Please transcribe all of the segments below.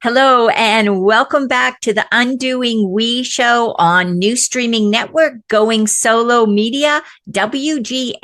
Hello, and welcome back to the Undoing We show on new streaming network Going Solo Media, WGSN-DB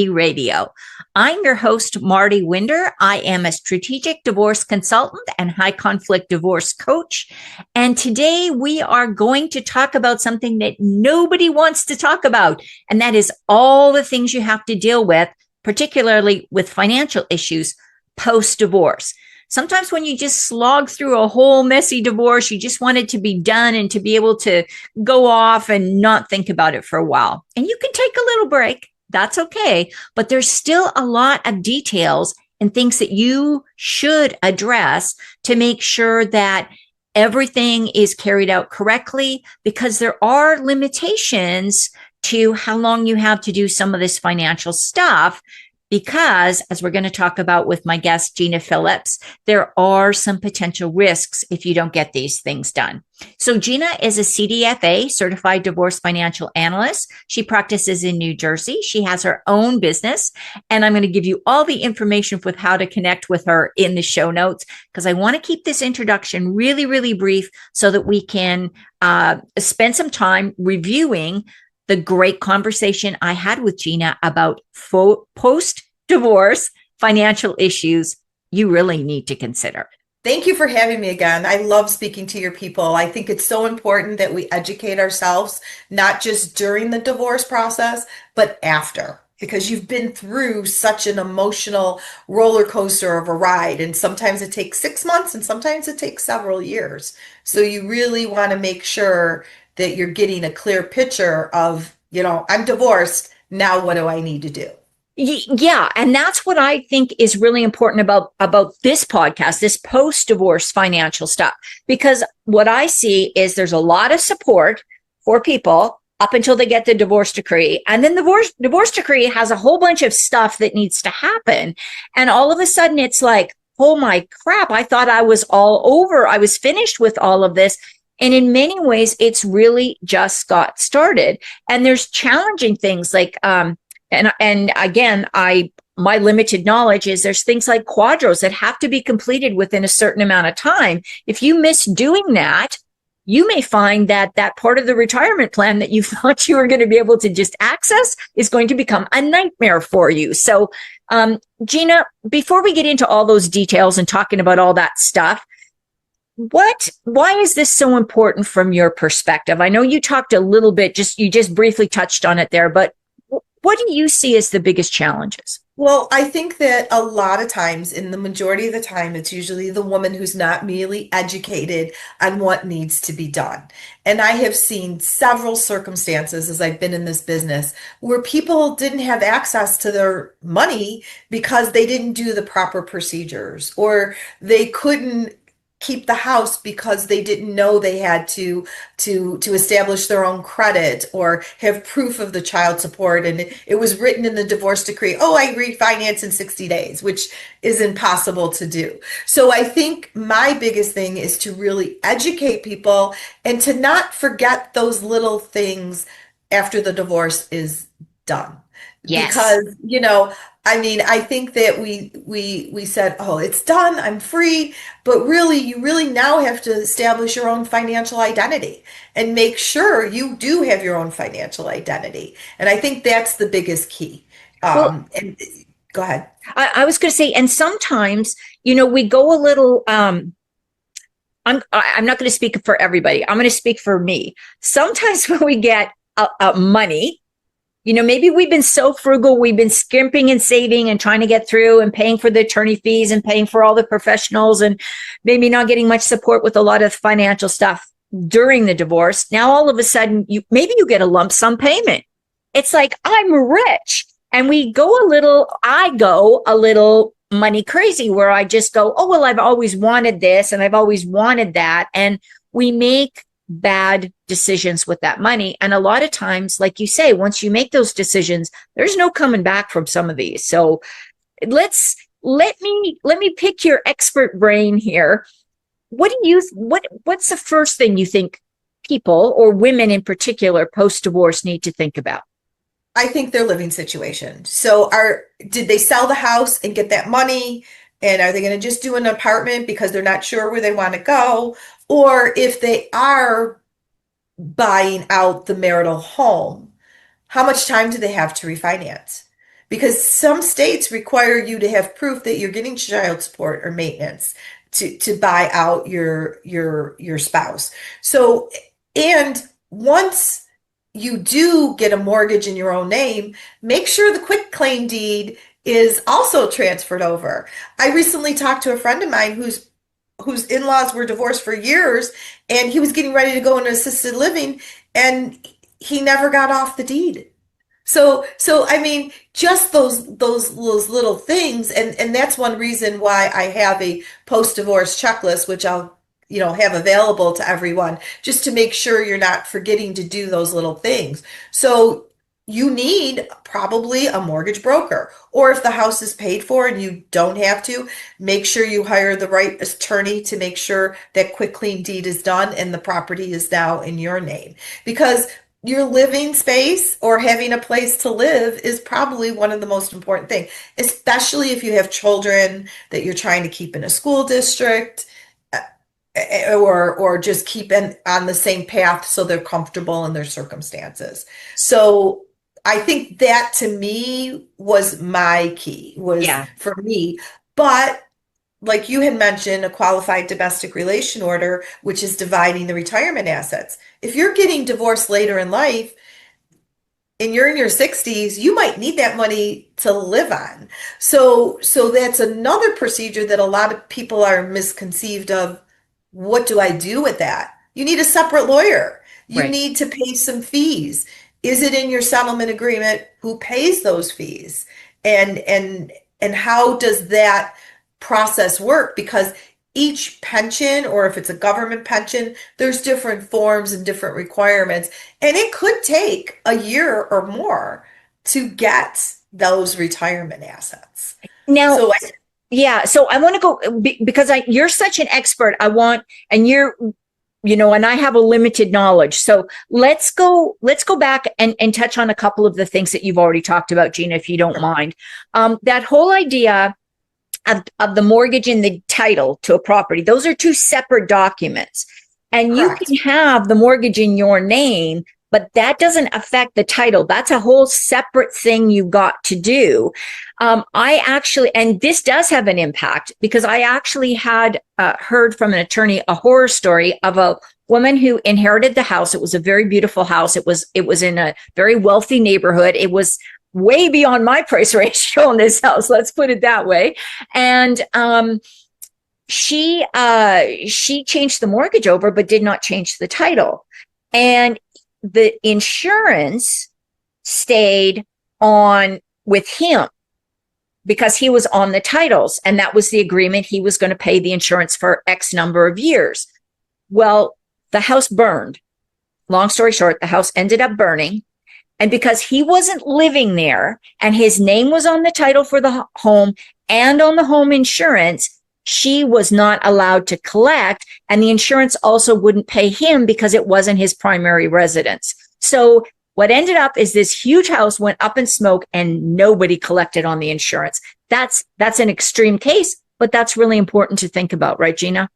Radio. I'm your host, Mardi Winder. I am a strategic divorce consultant and high conflict divorce coach. And today we are going to talk about something that nobody wants to talk about, and that is all the things you have to deal with, particularly with financial issues post-divorce. Sometimes when you just slog through a whole messy divorce, you just want it to be done and to be able to go off and not think about it for a while. And you can take a little break. That's okay. But there's still a lot of details and things that you should address to make sure that everything is carried out correctly, because there are limitations to how long you have to do some of this financial stuff. Because, as we're going to talk about with my guest, Gina Phillips, there are some potential risks if you don't get these things done. So Gina is a CDFA, Certified Divorce Financial Analyst. She practices in New Jersey. She has her own business, and I'm going to give you all the information with how to connect with her in the show notes, because I want to keep this introduction really, really brief so that we can spend some time reviewing the great conversation I had with Gina about post-divorce financial issues you really need to consider. Thank you for having me again. I love speaking to your people. I think it's so important that we educate ourselves, not just during the divorce process, but after, because you've been through such an emotional roller coaster of a ride. And sometimes it takes 6 months and sometimes it takes several years. So you really want to make sure that you're getting a clear picture of, I'm divorced. Now, what do I need to do? Yeah. And that's what I think is really important about this podcast, this post-divorce financial stuff, because what I see is there's a lot of support for people up until they get the divorce decree. And then the divorce decree has a whole bunch of stuff that needs to happen. And all of a sudden it's like, oh my crap, I thought I was all over. I was finished with all of this. And in many ways, it's really just got started. And there's challenging things like, and again, my limited knowledge is there's things like QDROs that have to be completed within a certain amount of time. If you miss doing that, you may find that that part of the retirement plan that you thought you were going to be able to just access is going to become a nightmare for you. So, Gina, before we get into all those details and talking about all that stuff, why is this so important from your perspective? I know you talked a little bit, you just briefly touched on it there, but what do you see as the biggest challenges? Well, I think that a lot of times, in the majority of the time, it's usually the woman who's not merely educated on what needs to be done. And I have seen several circumstances as I've been in this business where people didn't have access to their money because they didn't do the proper procedures, or they couldn't keep the house because they didn't know they had to establish their own credit or have proof of the child support. And it was written in the divorce decree, oh, I refinance in 60 days, which is impossible to do. So I think my biggest thing is to really educate people and to not forget those little things after the divorce is done. Yes. Because, I think that we said, oh, it's done, I'm free, but really, you really now have to establish your own financial identity and make sure you do have your own financial identity. And I think that's the biggest key. And go ahead. I was going to say, and sometimes, we go a little, I'm not going to speak for everybody. I'm going to speak for me. Sometimes when we get money, maybe we've been so frugal, we've been skimping and saving and trying to get through and paying for the attorney fees and paying for all the professionals and maybe not getting much support with a lot of financial stuff during the divorce. Now, all of a sudden, you get a lump sum payment. It's like, I'm rich. And I go a little money crazy, where I just go, oh, well, I've always wanted this and I've always wanted that. And we make bad decisions with that money. And a lot of times, like you say, once you make those decisions, there's no coming back from some of these. So let me pick your expert brain here. What's the first thing you think people, or women in particular, post-divorce need to think about? I think their living situation. So did they sell the house and get that money And are they going to just do an apartment because they're not sure where they want to go? Or if they are buying out the marital home, how much time do they have to refinance? Because some states require you to have proof that you're getting child support or maintenance to buy out your spouse. So, and once you do get a mortgage in your own name, make sure the quick claim deed is also transferred over. I recently talked to a friend of mine whose in-laws were divorced for years, and he was getting ready to go into assisted living, and he never got off the deed. So I mean, just those little things, and that's one reason why I have a post-divorce checklist, which I'll have available to everyone, just to make sure you're not forgetting to do those little things. So you need probably a mortgage broker, or if the house is paid for and you don't have to, make sure you hire the right attorney to make sure that quick clean deed is done and the property is now in your name. Because your living space or having a place to live is probably one of the most important things, especially if you have children that you're trying to keep in a school district, or just keep on the same path so they're comfortable in their circumstances. So I think that to me was my key, was Yeah. for me. But like you had mentioned, a qualified domestic relation order, which is dividing the retirement assets. If you're getting divorced later in life and you're in your 60s, you might need that money to live on. So that's another procedure that a lot of people are misconceived of. What do I do with that? You need a separate lawyer. You Right. need to pay some fees. Is it in your settlement agreement? Who pays those fees? And how does that process work? Because each pension, or if it's a government pension, there's different forms and different requirements. And it could take a year or more to get those retirement assets. Now, So yeah, so I want to go because you're such an expert. And and I have a limited knowledge. So let's go back and touch on a couple of the things that you've already talked about, Gina, if you don't mind. That whole idea of the mortgage and the title to a property, those are two separate documents. And you correct. can have the mortgage in your name, but that doesn't affect the title. That's a whole separate thing you've got to do. And this does have an impact, because I actually had heard from an attorney a horror story of a woman who inherited the house. It was a very beautiful house. It was in a very wealthy neighborhood. It was way beyond my price ratio in this house. Let's put it that way. And she changed the mortgage over, but did not change the title. And the insurance stayed on with him because he was on the titles, and that was the agreement. He was going to pay the insurance for X number of years. Well, the house burned. Long story short, the house ended up burning. And because he wasn't living there and his name was on the title for the home and on the home insurance, she was not allowed to collect. And the insurance also wouldn't pay him because it wasn't his primary residence. So what ended up is this huge house went up in smoke and nobody collected on the insurance. That's an extreme case, but that's really important to think about, right, Gina?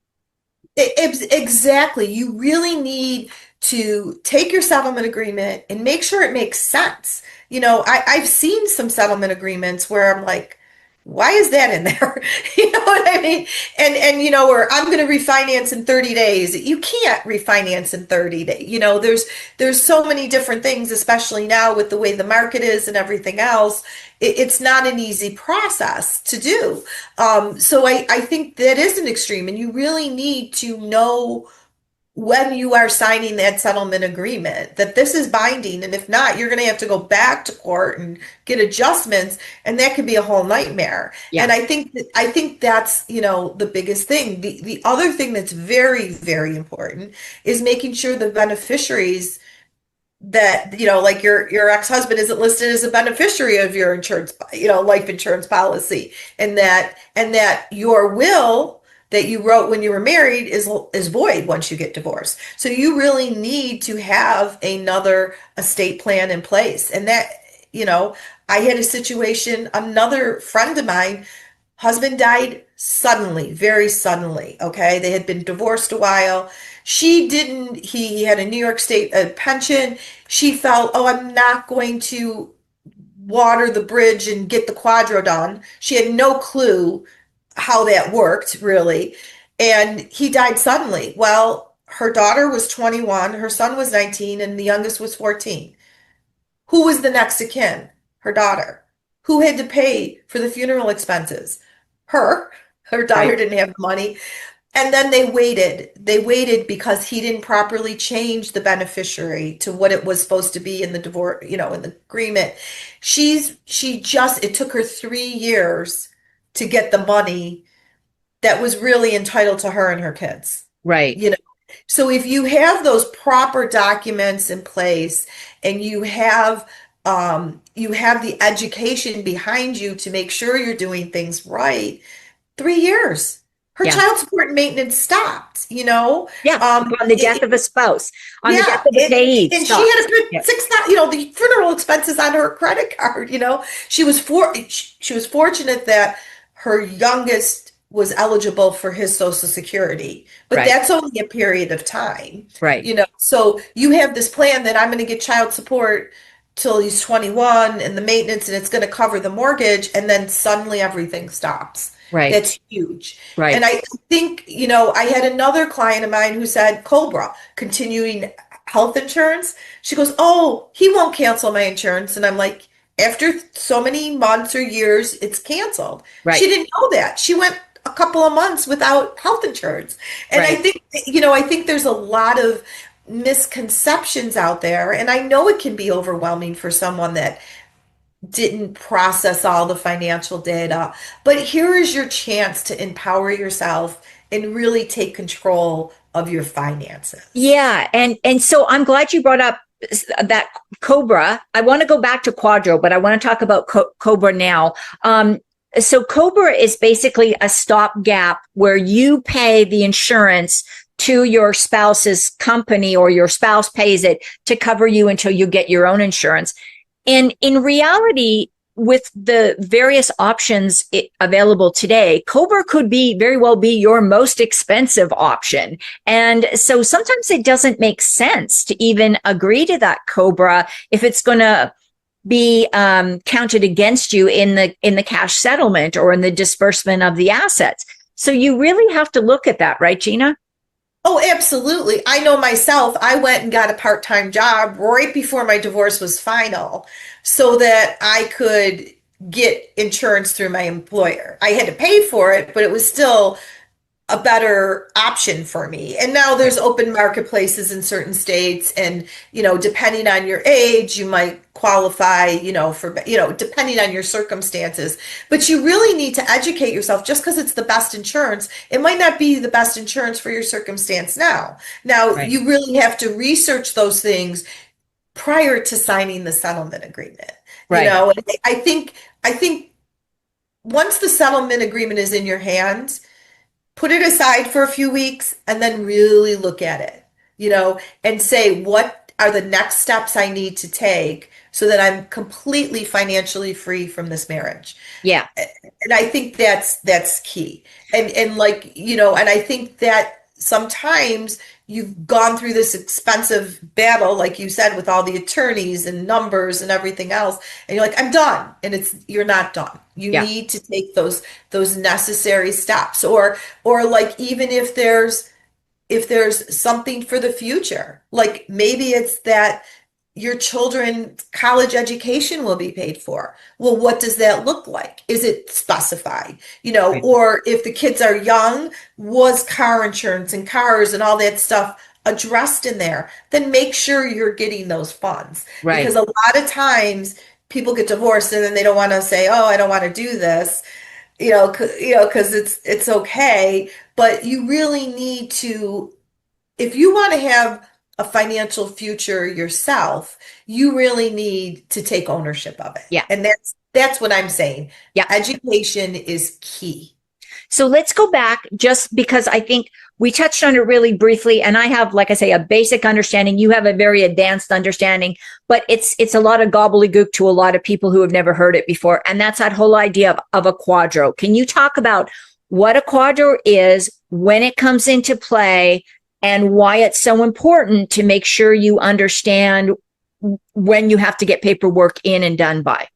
Exactly. You really need to take your settlement agreement and make sure it makes sense. I've seen some settlement agreements where I'm like, why is that in there? You know what I mean? And or I'm going to refinance in 30 days. You can't refinance in 30 days. There's so many different things, especially now with the way the market is and everything else. It's not an easy process to do. So I think that is an extreme, and you really need to know when you are signing that settlement agreement that this is binding. And if not, you're going to have to go back to court and get adjustments, and that could be a whole nightmare. Yeah. And I think that's the biggest thing. The other thing that's very, very important is making sure the beneficiaries, that like your ex-husband isn't listed as a beneficiary of your insurance, life insurance policy, and that your will that you wrote when you were married is void once you get divorced. So you really need to have another estate plan in place. And that, I had a situation, another friend of mine, husband died suddenly, very suddenly. Okay. They had been divorced a while. She didn't, he had a New York State pension. She felt, oh, I'm not going to water the bridge and get the quadro done. She had no clue how that worked, really. And he died suddenly. Well, her daughter was 21, her son was 19, and the youngest was 14. Who was the next of kin? Her daughter. Who had to pay for the funeral expenses? Her. Her daughter Right. didn't have the money. And then they waited. They waited because he didn't properly change the beneficiary to what it was supposed to be in the divorce, in the agreement. It took her 3 years to get the money that was really entitled to her and her kids. Right. You know, so if you have those proper documents in place and you have the education behind you to make sure you're doing things right, 3 years. Her Yeah. child support and maintenance stopped, Yeah. On the death of a spouse, on the death yeah, of a payee, and she had stops. to put Yeah. 6,000, the funeral expenses on her credit card. She was fortunate that her youngest was eligible for his Social Security, but Right. that's only a period of time. Right. So you have this plan that I'm going to get child support till he's 21 and the maintenance, and it's going to cover the mortgage, and then suddenly everything stops. Right. That's huge. Right. And I think, I had another client of mine who said Cobra, continuing health insurance. She goes, oh, he won't cancel my insurance. And I'm like, after so many months or years, it's canceled. Right. She didn't know that. She went a couple of months without health insurance. And I Right. think, I think there's a lot of misconceptions out there. And I know it can be overwhelming for someone that didn't process all the financial data. But here is your chance to empower yourself and really take control of your finances. Yeah. And so I'm glad you brought up that Cobra. I want to go back to Quadro, but I want to talk about Cobra now. So Cobra is basically a stopgap where you pay the insurance to your spouse's company, or your spouse pays it to cover you until you get your own insurance. And in reality, with the various options available today, Cobra could very well be your most expensive option. And so sometimes it doesn't make sense to even agree to that Cobra if it's going to be counted against you in the cash settlement or in the disbursement of the assets. So you really have to look at that, right, Gina? Oh, absolutely. I know myself, I went and got a part-time job right before my divorce was final so that I could get insurance through my employer. I had to pay for it, but it was still a better option for me. And now there's open marketplaces in certain states, and depending on your age, you might qualify, for depending on your circumstances. But you really need to educate yourself. Just because it's the best insurance, it might not be the best insurance for your circumstance now. Right. You really have to research those things prior to signing the settlement agreement. Right. And I think once the settlement agreement is in your hands, put it aside for a few weeks and then really look at it, and say, what are the next steps I need to take so that I'm completely financially free from this marriage? Yeah. And I think that's key. And I think that sometimes you've gone through this expensive battle, like you said, with all the attorneys and numbers and everything else, and you're like, I'm done. And you're not done. You need to take those necessary steps, or like, even if there's something for the future, like maybe it's that your children's college education will be paid for. Well, what does that look like? Is it specified? Right. Or if the kids are young, was car insurance and cars and all that stuff addressed in there? Then make sure you're getting those funds. Right. Because a lot of times people get divorced and then they don't want to say, oh, I don't want to do this, because it's okay. But you really need to, if you want to have a financial future yourself, you really need to take ownership of it. Yeah. And that's what I'm saying. Yeah. Education is key. So let's go back, just because I think we touched on it really briefly, and I have, like I say, a basic understanding. You have a very advanced understanding, but it's a lot of gobbledygook to a lot of people who have never heard it before. And that's that whole idea of a quadro. Can you talk about what a QDRO is, when it comes into play, and why it's so important to make sure you understand when you have to get paperwork in and done by.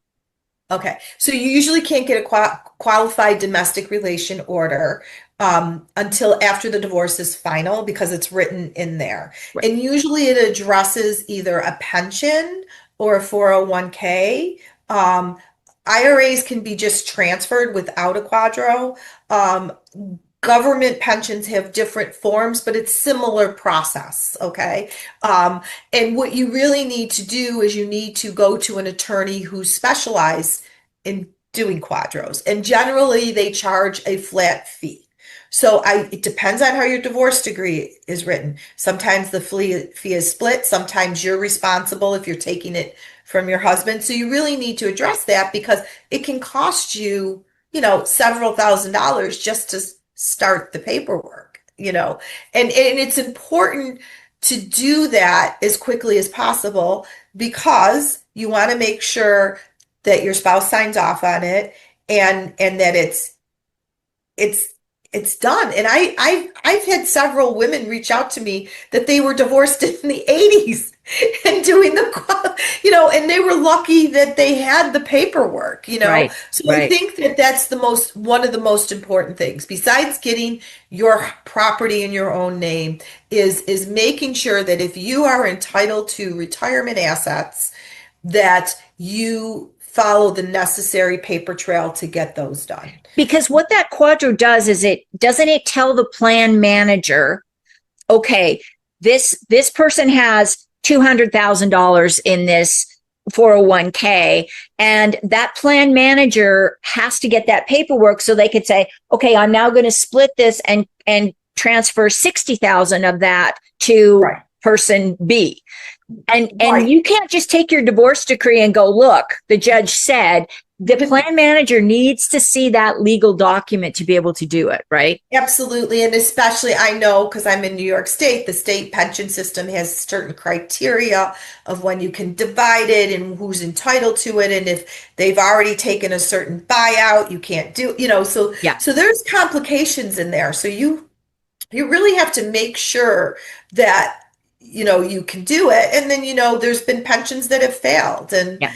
Okay, so you usually can't get a qualified domestic relation order until after the divorce is final because it's written in there. Right. And usually it addresses either a pension or a 401k. IRAs can be just transferred without a QDRO. Government pensions have different forms, but it's similar process, okay? And what you really need to do is you need to go to an attorney who specializes in doing QDROs. And generally, they charge a flat fee. So it depends on how your divorce decree is written. Sometimes the fee is split. Sometimes you're responsible if you're taking it from your husband. So you really need to address that because it can cost you, several $1,000s just to start the paperwork, and it's important to do that as quickly as possible because you want to make sure that your spouse signs off on it and that it's done. And I've had several women reach out to me that they were divorced in the 80s and doing and they were lucky that they had the paperwork, Right, So right. I think that that's one of the most important things besides getting your property in your own name is making sure that if you are entitled to retirement assets, that you follow the necessary paper trail to get those done. Because what that QDRO does is doesn't it tell the plan manager, okay, this person has $200,000 in this 401k, and that plan manager has to get that paperwork so they could say, okay, I'm now going to split this and transfer 60,000 of that to person B. And you can't just take your divorce decree and go, look, the judge said. The plan manager needs to see that legal document to be able to do it, right? Absolutely. And especially, I know because I'm in New York State, the state pension system has certain criteria of when you can divide it and who's entitled to it. And if they've already taken a certain buyout, you can't do, so there's complications in there. So you really have to make sure that, you can do it. And then, there's been pensions that have failed and,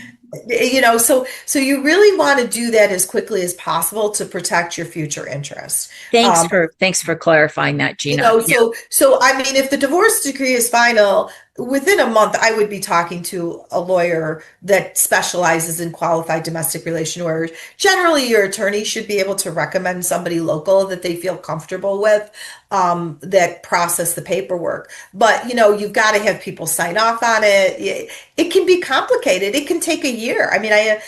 so you really want to do that as quickly as possible to protect your future interests. Thanks for clarifying that, Gina. So I mean, if the divorce decree is final, within a month, I would be talking to a lawyer that specializes in qualified domestic relation orders. Generally, your attorney should be able to recommend somebody local that they feel comfortable with that process the paperwork. But, you've got to have people sign off on it. It can be complicated. It can take a year. I mean, I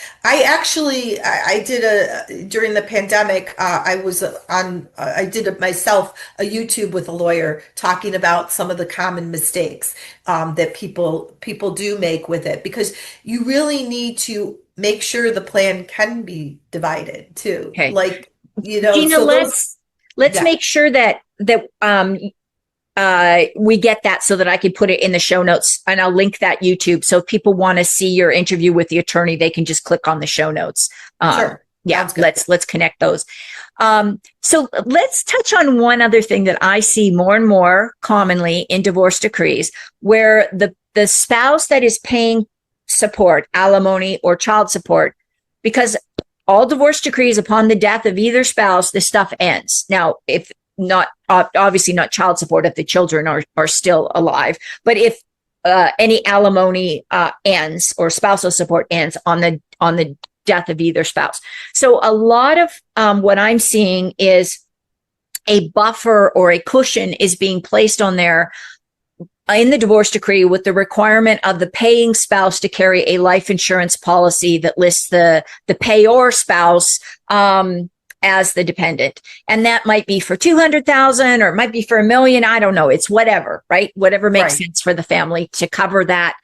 did during the pandemic, I did myself a YouTube with a lawyer talking about some of the common mistakes that people do make with it, because you really need to make sure the plan can be divided too. Okay. Gina, so let's make sure that we get that so that I can put it in the show notes, and I'll link that YouTube. So if people want to see your interview with the attorney, they can just click on the show notes. Sure. Yeah, let's connect those. So let's touch on one other thing that I see more and more commonly in divorce decrees, where the spouse that is paying support, alimony or child support, because all divorce decrees upon the death of either spouse, the stuff ends. Now, if not, obviously not child support if the children are still alive, but if any alimony ends or spousal support ends on the death of either spouse. So a lot of what I'm seeing is a buffer or a cushion is being placed on there in the divorce decree with the requirement of the paying spouse to carry a life insurance policy that lists the payor spouse as the dependent. And that might be for 200,000 or it might be for $1 million. I don't know. It's whatever, right? Whatever makes sense for the family to cover that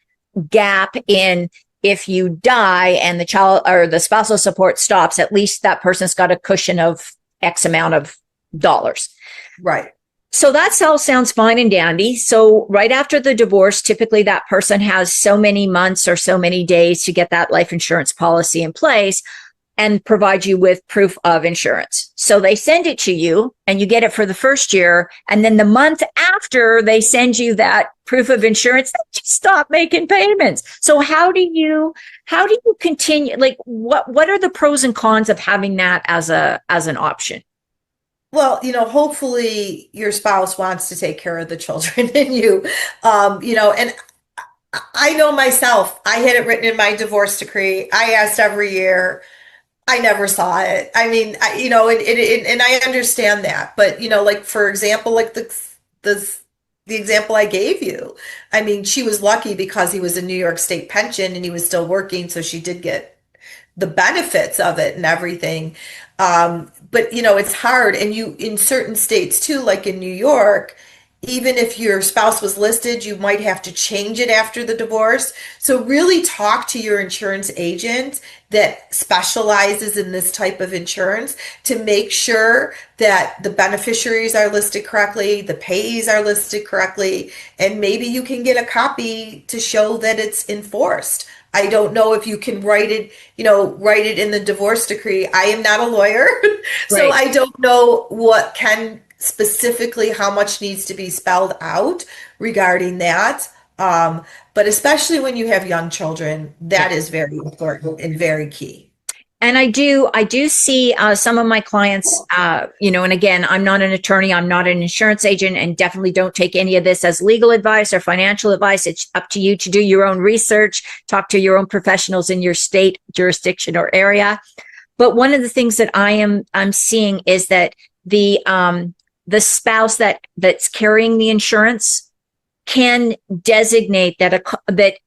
gap in. If you die and the child or the spousal support stops, at least that person's got a cushion of X amount of dollars. Right. So that all sounds fine and dandy. So right after the divorce, typically that person has so many months or so many days to get that life insurance policy in place. and provide you with proof of insurance. So they send it to you and you get it for the first year. And then the month after they send you that proof of insurance, they just stop making payments. So how do you continue? Like what are the pros and cons of having that as an option? Well, hopefully your spouse wants to take care of the children and and I know myself, I had it written in my divorce decree. I asked every year. I never saw it. I mean, and I understand that, but like for example, like the the example I gave you, I mean, she was lucky because he was a New York State pension and he was still working, so she did get the benefits of it and everything. But it's hard, and you in certain states too, like in New York, even if your spouse was listed, you might have to change it after the divorce. So really talk to your insurance agent that specializes in this type of insurance to make sure that the beneficiaries are listed correctly, the payees are listed correctly, and maybe you can get a copy to show that it's enforced. I don't know if you can write it in the divorce decree. I am not a lawyer, so Right. I don't know what can specifically how much needs to be spelled out regarding that. But especially when you have young children, Yeah. that is very important and very key. And I do see some of my clients, and again, I'm not an attorney, I'm not an insurance agent, and definitely don't take any of this as legal advice or financial advice. It's up to you to do your own research, talk to your own professionals in your state, jurisdiction, or area. But one of the things that I'm seeing is that the spouse that's carrying the insurance can designate that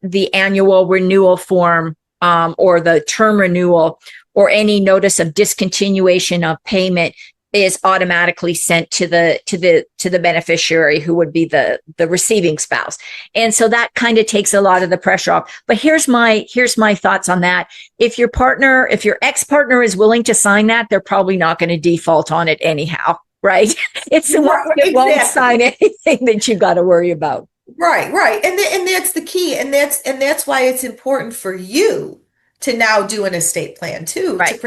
the annual renewal form or the term renewal or any notice of discontinuation of payment is automatically sent to the beneficiary, who would be the receiving spouse. And so that kind of takes a lot of the pressure off. But here's my thoughts on that. If your ex-partner is willing to sign that, they're probably not going to default on it anyhow, right? It's the one that won't sign anything that you got to worry about. Right, right. And that's the key. And that's why it's important for you to now do an estate plan too, Right.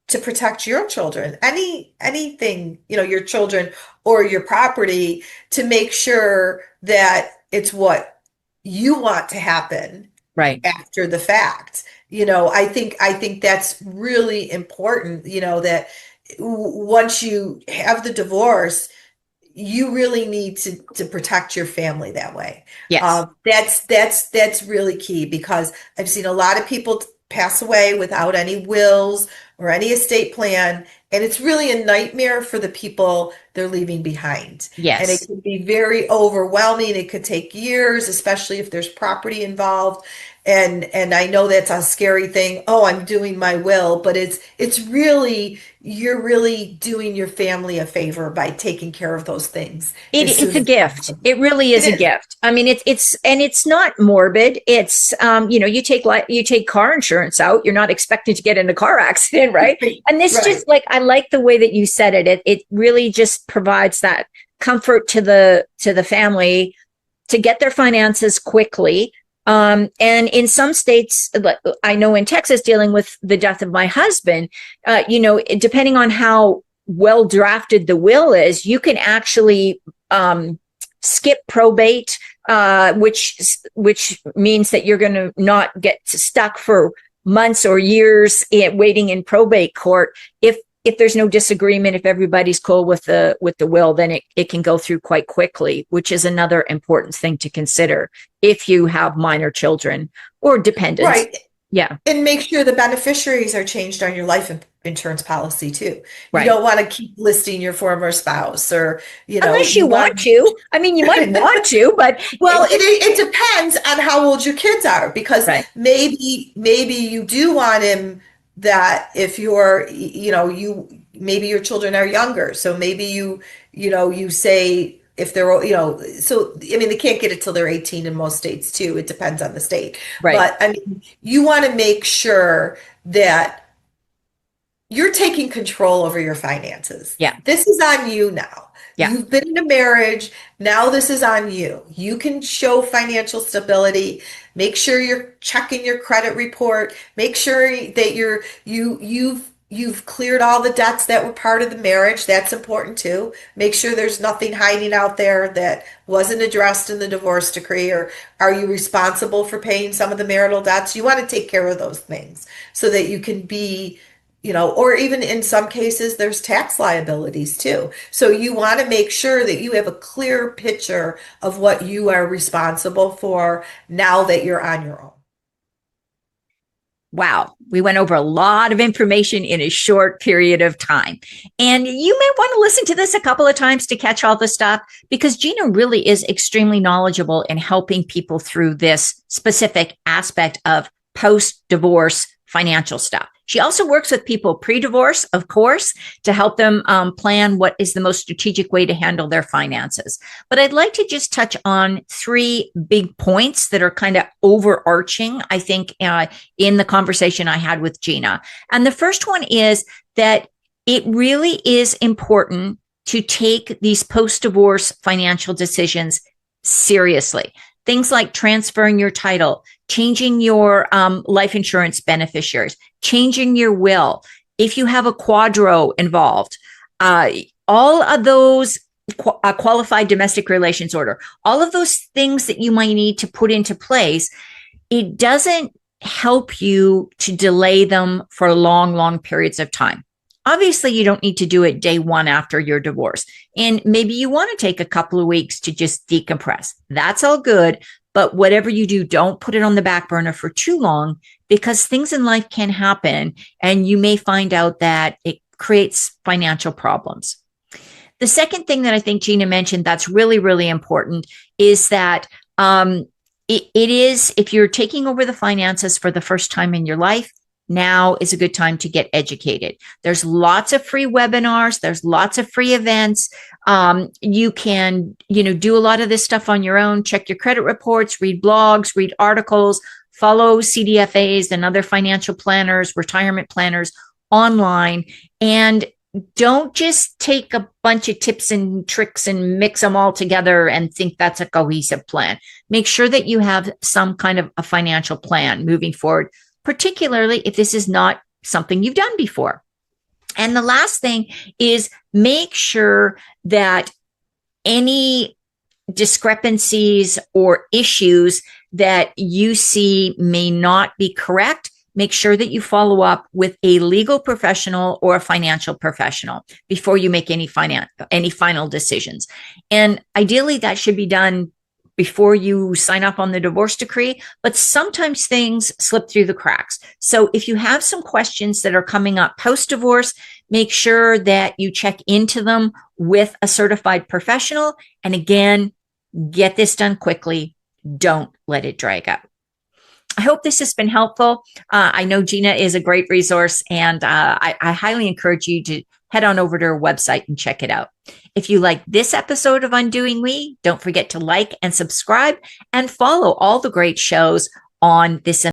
to protect your children, anything, your children or your property, to make sure that it's what you want to happen Right. after the fact. I think that's really important, that once you have the divorce, you really need to protect your family that way. Yes. That's really key, because I've seen a lot of people pass away without any wills or any estate plan, and it's really a nightmare for the people they're leaving behind. And it Yes. can be very overwhelming. It could take years, especially if there's property involved. And I know that's a scary thing. Oh, I'm doing my will, but it's really, you're really doing your family a favor by taking care of those things as It's soon a as gift. It really is it a is. gift. I mean, it's not morbid. It's, you take car insurance out. You're not expecting to get in a car accident, right? And this Right. just like, I like the way that you said it. It really just provides that comfort to the family to get their finances quickly. And in some states, I know in Texas, dealing with the death of my husband, depending on how well drafted the will is, you can actually skip probate, which means that you're going to not get stuck for months or years waiting in probate court. If there's no disagreement, if everybody's cool with the will, then it can go through quite quickly, which is another important thing to consider if you have minor children or dependents. Right. Yeah. And make sure the beneficiaries are changed on your life insurance policy too. You Right. don't want to keep listing your former spouse, or, Unless you you want want. to. I mean, you might want to, but Well, it depends on how old your kids are, because right. maybe you do want him, that if you're, maybe your children are younger, so maybe you say, if they're, so I mean, they can't get it till they're 18 in most states too. It depends on the state. Right. But I mean, you want to make sure that you're taking control over your finances. Yeah. This is on you now. Yeah. You've been in a marriage. Now this is on you. You can show financial stability. Make sure you're checking your credit report. Make sure that you've cleared all the debts that were part of the marriage. That's important too. Make sure there's nothing hiding out there that wasn't addressed in the divorce decree, or are you responsible for paying some of the marital debts? You want to take care of those things so that you can be, or even in some cases, there's tax liabilities too. So you want to make sure that you have a clear picture of what you are responsible for now that you're on your own. Wow, we went over a lot of information in a short period of time. And you may want to listen to this a couple of times to catch all the stuff, because Gina really is extremely knowledgeable in helping people through this specific aspect of post-divorce financial stuff. She also works with people pre-divorce, of course, to help them plan what is the most strategic way to handle their finances. But I'd like to just touch on three big points that are kind of overarching, I think, in the conversation I had with Gina. And the first one is that it really is important to take these post-divorce financial decisions seriously. Things like transferring your title, changing your life insurance beneficiaries, changing your will. If you have a QDRO involved, all of those qualified domestic relations order, all of those things that you might need to put into place, it doesn't help you to delay them for long, long periods of time. Obviously, you don't need to do it day one after your divorce. And maybe you want to take a couple of weeks to just decompress. That's all good. But whatever you do, don't put it on the back burner for too long, because things in life can happen and you may find out that it creates financial problems. The second thing that I think Gina mentioned that's really, really important is that it is, if you're taking over the finances for the first time in your life, now is a good time to get educated. There's lots of free webinars. There's lots of free events. You can, do a lot of this stuff on your own. Check your credit reports, read blogs, read articles, follow CDFAs and other financial planners, retirement planners online. And don't just take a bunch of tips and tricks and mix them all together and think that's a cohesive plan. Make sure that you have some kind of a financial plan moving forward, particularly if this is not something you've done before. And the last thing is make sure that any discrepancies or issues that you see may not be correct, make sure that you follow up with a legal professional or a financial professional before you make any final decisions. And ideally, that should be done before you sign up on the divorce decree, but sometimes things slip through the cracks. So if you have some questions that are coming up post-divorce, make sure that you check into them with a certified professional. And again, get this done quickly. Don't let it drag out. I hope this has been helpful. I know Gina is a great resource, and I highly encourage you to head on over to her website and check it out. If you like this episode of Undoing We, don't forget to like and subscribe and follow all the great shows on this